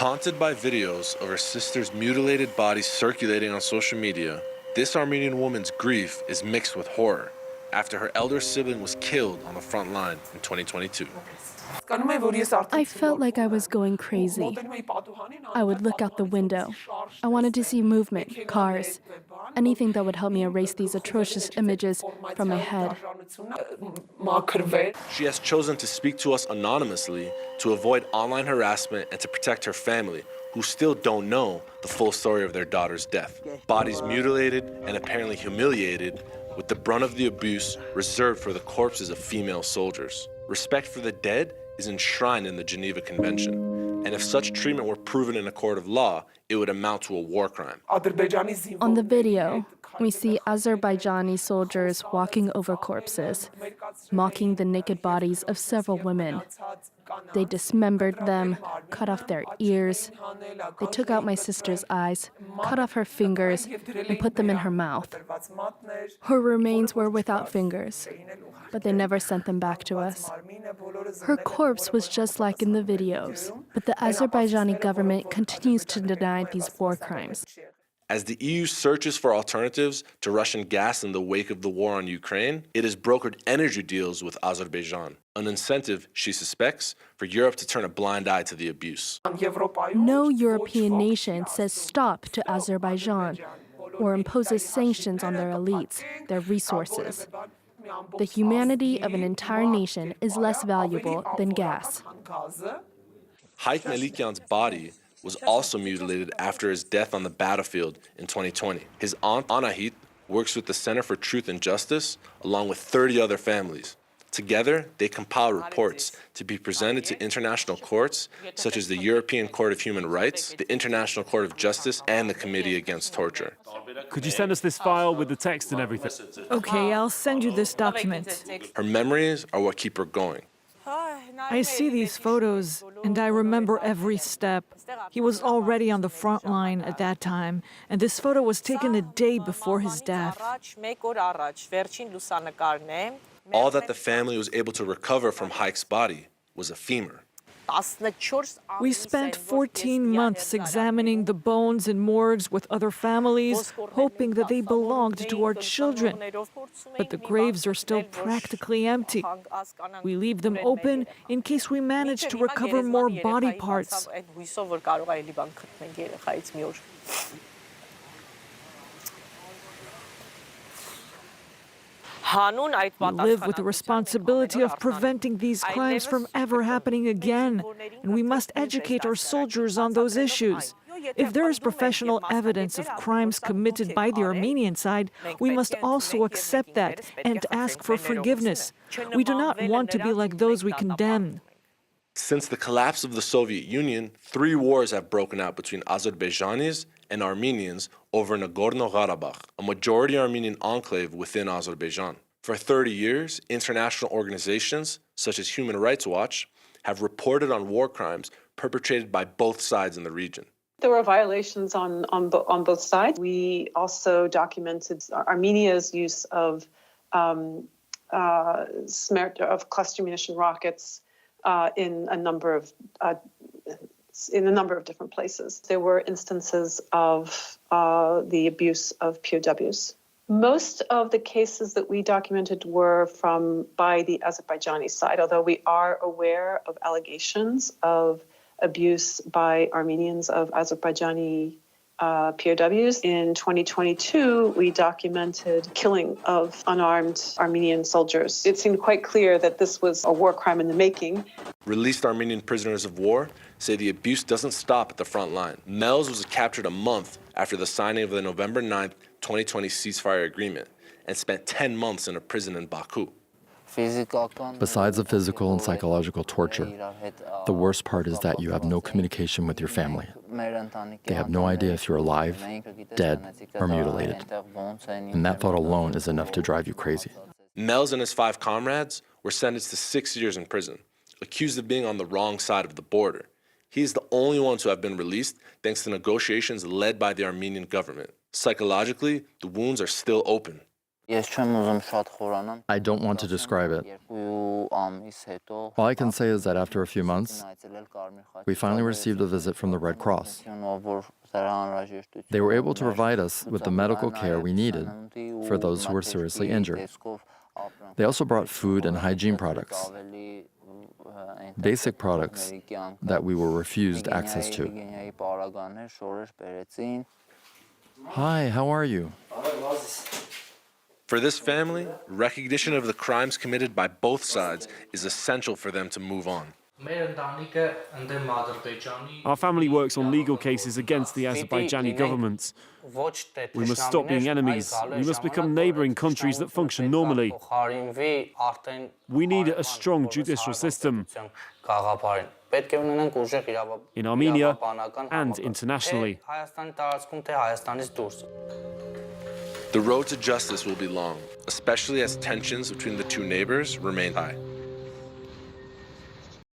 Haunted by videos of her sister's mutilated body circulating on social media, this Armenian woman's grief is mixed with horror after her elder sibling was killed on the front line in 2022. I felt like I was going crazy. I would look out the window. I wanted to see movement, cars, anything that would help me erase these atrocious images from my head. She has chosen to speak to us anonymously to avoid online harassment and to protect her family, who still don't know the full story of their daughter's death. Bodies mutilated and apparently humiliated, with the brunt of the abuse reserved for the corpses of female soldiers. Respect for the dead is enshrined in the Geneva Convention, and if such treatment were proven in a court of law, it would amount to a war crime. On the video, we see Azerbaijani soldiers walking over corpses, mocking the naked bodies of several women. They dismembered them, cut off their ears. They took out my sister's eyes, cut off her fingers, and put them in her mouth. Her remains were without fingers, but they never sent them back to us. Her corpse was just like in the videos, but the Azerbaijani government continues to deny these war crimes. As the EU searches for alternatives to Russian gas in the wake of the war on Ukraine, it has brokered energy deals with Azerbaijan, an incentive, she suspects, for Europe to turn a blind eye to the abuse. No European nation says stop to Azerbaijan or imposes sanctions on their elites, their resources. The humanity of an entire nation is less valuable than gas. Haik Melikyan's body was also mutilated after his death on the battlefield in 2020. His aunt, Anahit, works with the Center for Truth and Justice, along with 30 other families. Together, they compile reports to be presented to international courts, such as the European Court of Human Rights, the International Court of Justice, and the Committee Against Torture. Could you send us this file with the text and everything? Okay, I'll send you this document. Her memories are what keep her going. I see these photos, and I remember every step. He was already on the front line at that time, and this photo was taken a day before his death. All that the family was able to recover from Haik's body was a femur. We spent 14 months examining the bones in morgues with other families, hoping that they belonged to our children. But the graves are still practically empty. We leave them open in case we manage to recover more body parts. We live with the responsibility of preventing these crimes from ever happening again, and we must educate our soldiers on those issues. If there is professional evidence of crimes committed by the Armenian side, we must also accept that and ask for forgiveness. We do not want to be like those we condemn. Since the collapse of the Soviet Union, 3 wars have broken out between Azerbaijanis and Armenians over Nagorno-Karabakh, a majority Armenian enclave within Azerbaijan. For 30 years, international organizations, such as Human Rights Watch, have reported on war crimes perpetrated by both sides in the region. There were violations on both sides. We also documented Armenia's use of cluster munition rockets in a number of different places. There were instances of the abuse of POWs. Most of the cases that we documented were by the Azerbaijani side, although we are aware of allegations of abuse by Armenians of Azerbaijani POWs. In 2022, we documented killing of unarmed Armenian soldiers. It seemed quite clear that this was a war crime in the making. Released Armenian prisoners of war say the abuse doesn't stop at the front line. Mels was captured a month after the signing of the November 9th, 2020 ceasefire agreement and spent 10 months in a prison in Baku. Besides the physical and psychological torture, the worst part is that you have no communication with your family. They have no idea if you're alive, dead, or mutilated. And that thought alone is enough to drive you crazy. Mels and his 5 comrades were sentenced to 6 years in prison, accused of being on the wrong side of the border. He is the only one to have been released thanks to negotiations led by the Armenian government. Psychologically, the wounds are still open. I don't want to describe it. All I can say is that after a few months, we finally received a visit from the Red Cross. They were able to provide us with the medical care we needed for those who were seriously injured. They also brought food and hygiene products, basic products that we were refused access to. Hi, how are you? For this family, recognition of the crimes committed by both sides is essential for them to move on. Our family works on legal cases against the Azerbaijani government. We must stop being enemies. We must become neighboring countries that function normally. We need a strong judicial system in Armenia and internationally. The road to justice will be long, especially as tensions between the two neighbors remain high.